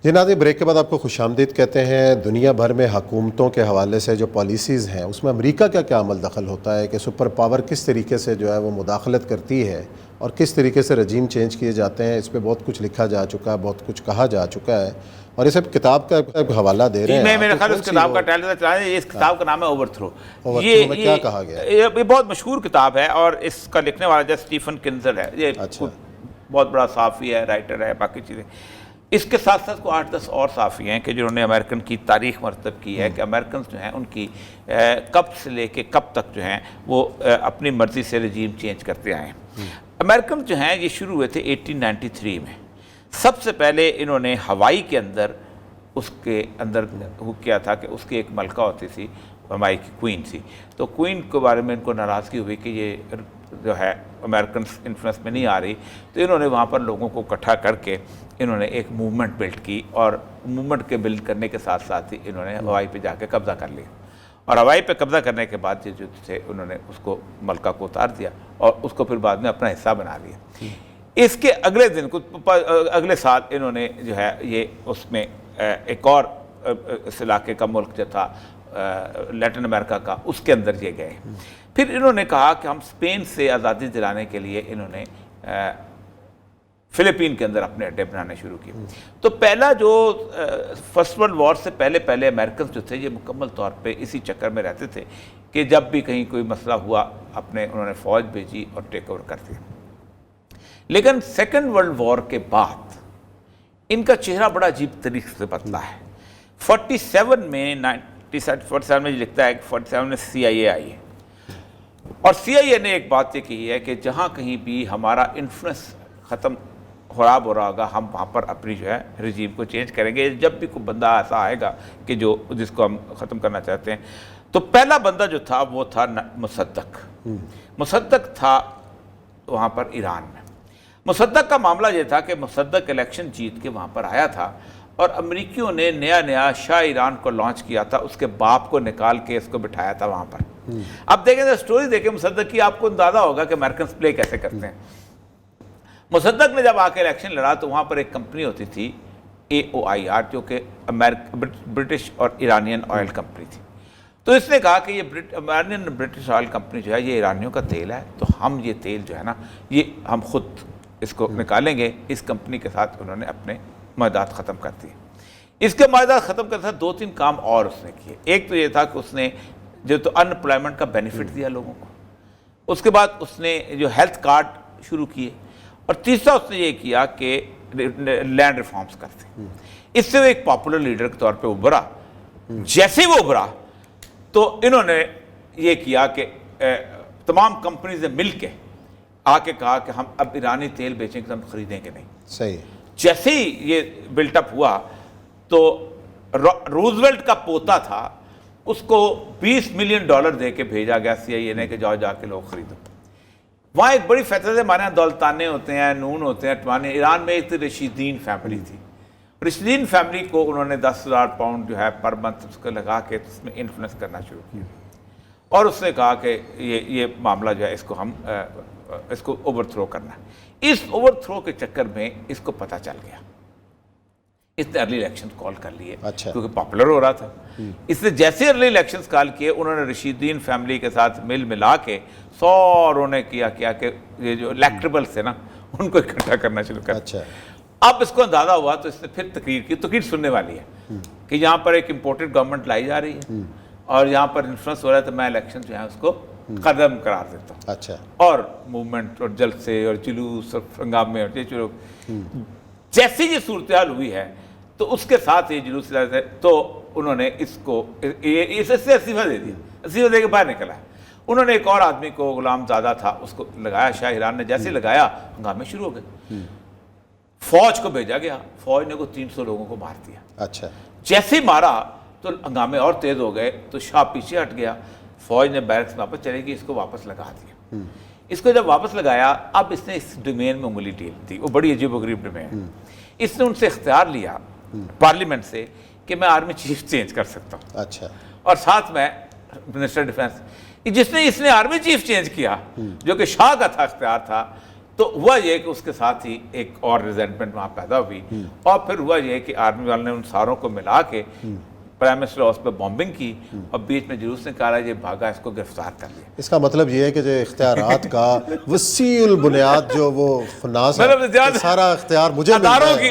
جی ناظرین، بریک کے بعد آپ کو خوش آمدید کہتے ہیں۔ دنیا بھر میں حکومتوں کے حوالے سے جو پالیسیز ہیں اس میں امریکہ کا کیا عمل دخل ہوتا ہے کہ سپر پاور کس طریقے سے جو ہے وہ مداخلت کرتی ہے اور کس طریقے سے رجیم چینج کیے جاتے ہیں، اس پہ بہت کچھ لکھا جا چکا ہے، بہت کچھ کہا جا چکا ہے، اور اس کتاب کا حوالہ دے رہے ہیں۔ میں میرے خیال اس کتاب کا ٹائٹل چلا ہے، اس کتاب کا نام ہے اوور تھرو۔ میں کیا کہا گیا؟ یہ بہت مشہور کتاب ہے اور اس کا لکھنے والا جو اسٹیفن کنزر ہے، یہ بہت بڑا صحافی ہے، رائٹر ہے، باقی چیزیں۔ اس کے ساتھ ساتھ کو 8-10 اور صحافی ہیں کہ جنہوں نے امریکن کی تاریخ مرتب کی ہے کہ امریکنز جو ہیں ان کی کب سے لے کے کب تک جو ہیں وہ اپنی مرضی سے رجیم چینج کرتے آئے ہیں۔ امریکنز جو ہیں یہ شروع ہوئے تھے 1893 میں۔ سب سے پہلے انہوں نے ہوائی کے اندر اس کے اندر کیا تھا کہ اس کی ایک ملکہ ہوتی تھی، ہوائی کی کوئین تھی، تو کوئین کے بارے میں ان کو ناراضگی ہوئی کہ یہ جو ہے امریکن انفلوئنس میں نہیں آ رہی، تو انہوں نے وہاں پر لوگوں کو اکٹھا کر کے انہوں نے ایک موومنٹ بلڈ کی، اور موومنٹ کے بلڈ کرنے کے ساتھ ساتھ ہی انہوں نے ہوائی پہ جا کے قبضہ کر لیا، اور ہوائی پہ قبضہ کرنے کے بعد جو تھے انہوں نے اس کو ملکہ کو اتار دیا اور اس کو پھر بعد میں اپنا حصہ بنا لیا۔ اس کے اگلے دن اگلے سال انہوں نے جو ہے یہ اس میں ایک اور اس علاقے کا ملک جو تھا لیٹن امریکہ کا، اس کے اندر یہ گئے۔ پھر انہوں نے کہا کہ ہم اسپین سے آزادی دلانے کے لیے انہوں نے فلپین کے اندر اپنے اڈے بنانے شروع کیے۔ تو پہلا جو فرسٹ ورلڈ وار سے پہلے امریکنز جو تھے یہ مکمل طور پہ اسی چکر میں رہتے تھے کہ جب بھی کہیں کوئی مسئلہ ہوا انہوں نے فوج بھیجی اور ٹیک اوور کر دیا۔ لیکن سیکنڈ ورلڈ وار کے بعد ان کا چہرہ بڑا عجیب طریقے سے بدلا ہے۔ 47 میں 47 میں لکھتا ہے کہ 47 میں CIA آئی ہے، اور CIA نے ایک بات یہ کہی ہے کہ جہاں کہیں بھی ہمارا انفلوئنس ختم خراب ہو رہا ہوگا ہم وہاں پر اپنی جو ہے رجیم کو چینج کریں گے۔ جب بھی کوئی بندہ ایسا آئے گا کہ جس کو ہم ختم کرنا چاہتے ہیں، تو پہلا بندہ جو تھا وہ تھا مصدق تھا وہاں پر ایران میں۔ مصدق کا معاملہ یہ تھا کہ مصدق الیکشن جیت کے وہاں پر آیا تھا، اور امریکیوں نے نیا شاہ ایران کو لانچ کیا تھا، اس کے باپ کو نکال کے اس کو بٹھایا تھا وہاں پر۔ اب دیکھیں تو سٹوری دیکھیں مصدق کی، آپ کو اندازہ ہوگا کہ امریکنز پلے کیسے کرتے ہیں۔ مصدق نے جب آ کے الیکشن لڑا تو وہاں پر ایک کمپنی ہوتی تھی AOIR، جو کہ برٹش اور ایرانین آئل کمپنی تھی۔ تو اس نے کہا کہ یہ ایرانین برٹش آئل کمپنی جو ہے یہ ایرانیوں کا تیل ہے، تو ہم یہ تیل جو ہے نا یہ ہم خود اس کو نکالیں گے۔ اس کمپنی کے ساتھ انہوں نے اپنے معاہدات ختم کر دیے۔ اس کے معاہدات ختم کرتے ساتھ 2-3 کام اور اس نے کیے۔ ایک تو یہ تھا کہ اس نے جو تو ان امپلائمنٹ کا بینیفٹ دیا لوگوں کو، اس کے بعد اس نے جو ہیلتھ کارڈ شروع کیے، اور تیسرا اس نے یہ کیا کہ لینڈ ریفارمز کرتے۔ اس سے وہ ایک پاپولر لیڈر کے طور پہ ابھرا۔ جیسے وہ ابھرا تو انہوں نے یہ کیا کہ تمام کمپنیز نے مل کے آ کے کہا کہ ہم اب ایرانی تیل بیچیں گے، ہم خریدیں گے نہیں۔ صحیح۔ جیسے ہی یہ بلٹ اپ ہوا تو روزویلٹ کا پوتا تھا، اس کو $20 ملین دے کے بھیجا گیا CIA نے کہ جاؤ جا کے لوگ خریدو۔ وہاں ایک بڑی فیصلے سے ہمارے یہاں دولتانے ہوتے ہیں، نون ہوتے ہیں، ٹوانے۔ ایران میں ایک رشیدین فیملی تھی، رشیدین فیملی کو انہوں نے $10,000 جو ہے پر منتھ اس کو لگا کے اس میں انفلوئنس کرنا شروع کیا، اور اس نے کہا کہ یہ معاملہ جو ہے اس کو اوور تھرو کرنا ہے۔ اس اوور تھرو کے چکر میں اس کو پتہ چل گیا، اس نے ارلی الیکشن کال کر لیے کیونکہ پاپولر ہو رہا تھا۔ اس نے جیسے ارلی الیکشنز کال کیے، انہوں نے رشیدین فیملی کے ساتھ ملا کے سوروں نے کیا کہ یہ جو الیکٹریبلز تھے نا ان کو اکٹھا کرنا شروع کر۔ اب اس کو اندازہ ہوا تو اس نے پھر تقریر کی۔ تقریر سننے والی ہے کہ یہاں پر ایک امپورٹڈ گورنمنٹ لائی جا رہی ہے اور یہاں پر انفلوئنس ہو رہا ہے، تو میں الیکشن جو ہے اس کو قدم قرار دیتا ہوں۔ اور موومنٹ اور جلسے اور جلوس اور ہنگامے اور یہ شروع۔ جیسی یہ صورتحال ہوئی ہے تو اس کے ساتھ یہ جلوس تو انہوں نے اس کو سے استعفیٰ دے دیا، استعفیٰ دے کے باہر نکلا ہے۔ انہوں نے ایک اور آدمی کو، غلام زادہ تھا، اس کو لگایا شاہ ایران نے۔ جیسے لگایا ہنگامے شروع ہو گئے، فوج کو بھیجا گیا، فوج نے 300 لوگوں کو مار دیا۔ جیسے ہی مارا تو ہنگامے اور تیز ہو گئے، تو شاہ پیچھے ہٹ گیا، فوج نے بیرکس واپس چلے گی، اس کو واپس لگا دیا۔ اس کو جب واپس لگایا، اب اس نے اس ڈومین میں انگلی ڈیل دی، وہ بڑی عجیب و غریب ڈومین۔ اس نے ان سے اختیار لیا پارلیمنٹ سے کہ میں آرمی چیف چینج کر سکتا ہوں، اور ساتھ میں منسٹر ڈیفنس۔ اس نے آرمی چیف چینج کیا جو کہ شاہ کا تھا اختیار تھا، تو ہوا یہ کہ اس کے ساتھ ہی ایک اور ریزنٹمنٹ وہاں پیدا ہوئی، اور پھر ہوا یہ کہ آرمی والوں نے ان ساروں کو ملا کے پرائم منسٹر ہاؤس پہ بامبنگ کی، اور بیچ میں جلوس نکالا، یہ بھاگا، اس کو گرفتار کر لیا۔ اس کا مطلب یہ ہے کہ جو اختیارات کا وسیع البنیاد جو وہ خناس ہے کہ سارا اختیار مجھے مل اداروں گیا کی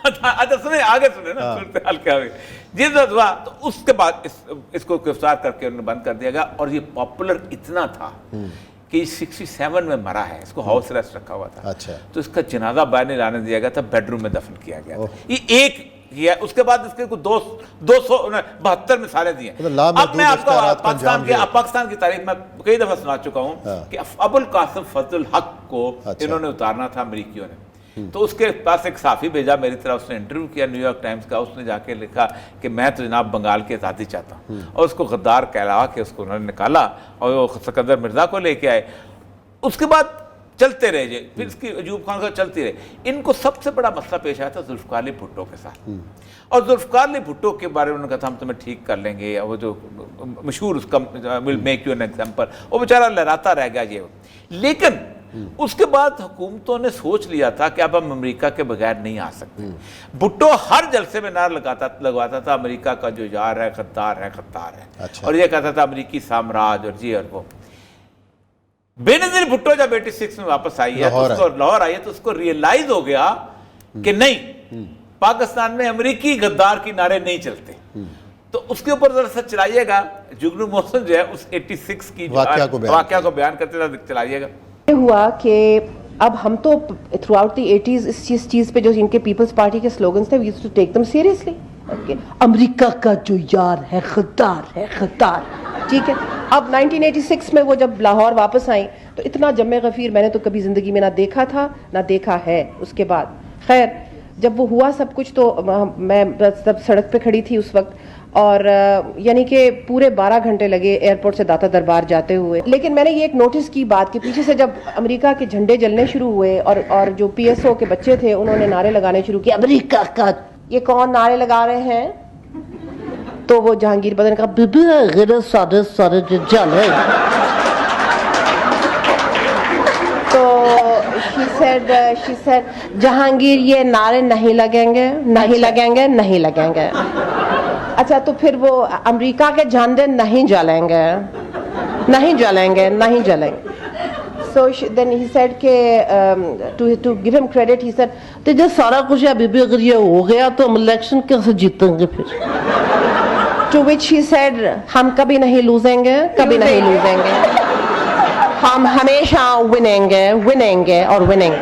اچھا سنیں آگے سنیں نا صورتحال کیا ہوئی۔ جس وقت ہوا تو اس کے بعد اس کو گرفتار کر کے انہوں نے بند کر دیا گیا، اور یہ پاپولر اتنا تھا کہ 67 میں مرا ہے، اس کو ہاؤس ارسٹ رکھا ہوا تھا، اچھا تو اس کا جنازہ باہر نہیں لانے دیا گیا تھا، بیڈ روم میں دفن کیا گیا تھا۔ یہ ایک کیا، اس کے بعد اس کے 272 مثالیں دی ہیں۔ اب میں آپ کو پاکستان کی تاریخ میں کئی دفعہ سنا چکا ہوں کہ ابو القاسم فضل الحق کو انہوں نے اتارنا تھا امریکیوں نے، تو اس کے پاس ایک صحافی بھیجا میری طرف، اس نے انٹرویو کیا نیو یارک ٹائمز کا، اس نے جا کے لکھا کہ میں تو جناب بنگال کی آزادی چاہتا ہوں، اور اس کو غدار کہلا کے اس کو انہوں نے نکالا، اور وہ سکندر مرزا کو لے کے آئے۔ اس کے بعد چلتے رہے جی، پھر اس کی ایوب خان کا چلتی رہے۔ ان کو سب سے بڑا مسئلہ پیش آیا تھا ذوالفقار علی بھٹو کے ساتھ، اور ذوالفقار علی بھٹو کے بارے میں انہوں نے کہا تھا ہم تمہیں ٹھیک کر لیں گے، وہ جو مشہور اس کا will make you an example, وہ بیچارہ لہراتا رہ گیا یہ۔ لیکن اس کے بعد حکومتوں نے سوچ لیا تھا کہ اب ہم امریکہ کے بغیر نہیں آ سکتے۔ بھٹو ہر جلسے میں نعرہ لگواتا تھا امریکہ کا جو یار ہے غدار ہے غدار ہے، اور یہ کہتا تھا امریکی سامراج اور جی اور وہ۔ بے نظیر بھٹو جب 86 میں واپس آئی ہے، لاہور آئی ہے، تو اس کو ریئلائز ہو گیا کہ نہیں، پاکستان میں امریکی غدار کی نعرے نہیں چلتے، تو اس کے اوپر ذرا سا چلائیے گا، جگنو محسن جو ہے اس 86 کی واقعہ کو بیان کرتے تھا، چلائیے گا۔ یہ ہوا کہ اب ہم تو تھرو آؤٹ دی 80s اس چیز پہ جو ان کے پیپلز پارٹی کے سلوگنز تھے، we used to take them seriously, امریکہ کا جو یار ہے غدار ہے غدار، ٹھیک ہے۔ اب 1986 میں وہ جب لاہور واپس آئیں تو اتنا جم غفیر میں نے تو کبھی زندگی میں نہ دیکھا تھا نہ دیکھا ہے اس کے بعد۔ خیر جب وہ ہوا سب کچھ تو میں سب سڑک پہ کھڑی تھی اس وقت، اور یعنی کہ پورے 12 گھنٹے لگے ایئرپورٹ سے داتا دربار جاتے ہوئے۔ لیکن میں نے یہ ایک نوٹس کی بات کہ پیچھے سے جب امریکہ کے جھنڈے جلنے شروع ہوئے اور جو پی ایس او کے بچے تھے انہوں نے نعرے لگانے شروع کیے، امریکہ کا یہ کون نعرے لگا رہے ہیں؟ تو وہ جہانگیر بدر نے کہا بی غیر سارے جلے، تو she said جہانگیر یہ نعرے نہیں لگیں گے نہیں لگیں گے نہیں لگیں گے۔ اچھا تو پھر وہ امریکہ کے جھنڈے نہیں جلیں گے نہیں جلیں گے نہیں جلیں گے۔ So then he said کہ to give him credit he said تو جو سارا کچھ ابھی بھی اگر یہ ہو گیا تو ہم الیکشن کیسے جیتیں گے پھر؟ To which he said ہم کبھی نہیں لوزیں گے کبھی نہیں لوزیں گے، ہم ہمیشہ ونیں گے اور ونیں گے۔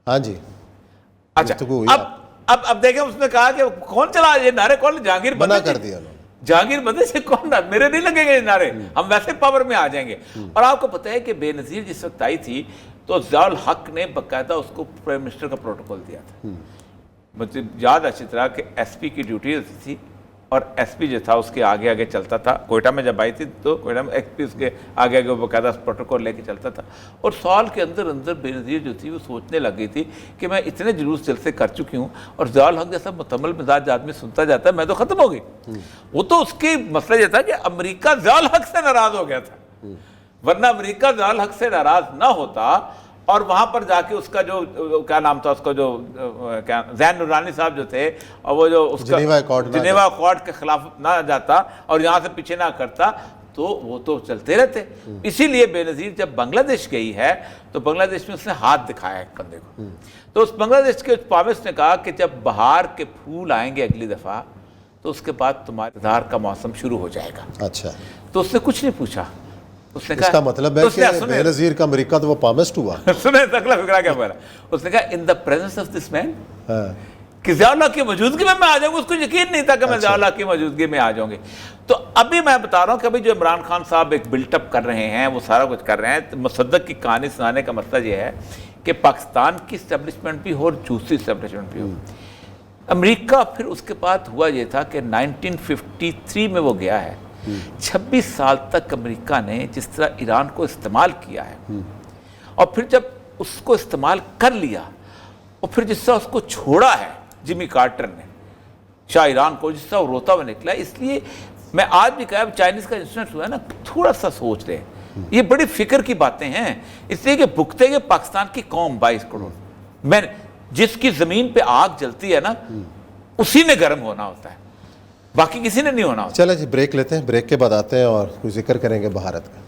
ہاں جی اچھا اب دیکھیں اس نے کہا کہ کون چلا یہ نعرے، کون؟ جہانگیر بدر منع کر دیا انہوں نے۔ جہانگیر بدر سے کون؟ میرے نہیں لگیں گے یہ نعرے، ہم ویسے پاور میں آ جائیں گے۔ اور آپ کو پتہ ہے کہ بے نظیر جس وقت آئی تھی تو ضیاء الحق نے باقاعدہ اس کو پرائم منسٹر کا پروٹوکول دیا تھا۔ مجھے یاد اچھی طرح کہ ایس پی کی ڈیوٹی ہوتی تھی، اور ایس پی جو تھا اس کے آگے آگے چلتا تھا۔ کوئٹہ میں جب آئی تھی تو کوئٹہ میں ایس پی اس کے آگے آگے باقاعدہ پروٹوکول لے کے چلتا تھا، اور سال کے اندر اندر بے نظیر جو تھی وہ سوچنے لگ گئی تھی کہ میں اتنے جلوس جلسے کر چکی ہوں، اور ضیاء الحق جیسا متمل مزاج آدمی سنتا جاتا ہے، میں تو ختم ہو گئی۔ وہ تو اس کی مسئلہ یہ تھا کہ امریکہ ضیاء الحق سے ناراض ہو گیا تھا، ورنہ امریکہ ضیاء الحق سے ناراض نہ ہوتا، اور وہاں پر جا کے اس کا جو کیا نام تھا اس کا جو زین نورانی صاحب جو تھے، اور وہ جو اس کا جنیوا اکارڈ کے خلاف نہ جاتا اور یہاں سے پیچھے نہ کرتا، تو وہ تو چلتے رہتے۔ اسی لیے بے نظیر جب بنگلہ دیش گئی ہے تو بنگلہ دیش میں اس نے ہاتھ دکھایا ایک بندے کو، تو اس بنگلہ دیش کے پاوس نے کہا کہ جب بہار کے پھول آئیں گے اگلی دفعہ تو اس کے بعد تمہارے اقتدار کا موسم شروع ہو جائے گا۔ اچھا تو اس نے کچھ نہیں پوچھا، اس نے اس کا مطلب ہے کہ بے نظیر کا امریکہ تو وہ پامسٹ ہوا۔ سنیں اگلا فکرہ کیا بولا، اس نے کہا ان دا پریزنس آف دس مین، کہ ضیاء اللہ کی موجودگی میں آ جاؤں گا، اس کو یقین نہیں تھا کہ میں ضیاء اللہ کی موجودگی میں آ جاؤں گی۔ تو ابھی میں بتا رہا ہوں کہ ابھی جو عمران خان صاحب ایک بلٹ اپ کر رہے ہیں، وہ سارا کچھ کر رہے ہیں، مصدق کی کہانی سنانے کا مطلب یہ ہے کہ پاکستان کی اسٹیبلشمنٹ بھی ہو اور دوسری اسٹیبلشمنٹ بھی ہو۔ امریکہ پھر اس کے بعد ہوا یہ تھا کہ 1953 میں وہ گیا ہے، 26 سال تک امریکہ نے جس طرح ایران کو استعمال کیا ہے، اور پھر جب اس کو استعمال کر لیا اور پھر جس طرح اس کو چھوڑا ہے جمی کارٹر نے شاہ ایران کو، جس طرح وہ روتا ہوا نکلا، اس لیے میں آج بھی کہا چائنیز کا انسیڈنٹ ہوا ہے نا، تھوڑا سا سوچ رہے ہیں یہ بڑی فکر کی باتیں ہیں، اس لیے کہ بھگتے گے پاکستان کی قوم 22 کروڑ. میں جس کی زمین پہ آگ جلتی ہے نا اسی نے گرم ہونا ہوتا ہے، باقی کسی نے نہیں ہونا ہوتا. چلیں جی بریک لیتے ہیں، بریک کے بعد آتے ہیں اور کوئی ذکر کریں گے بھارت کا.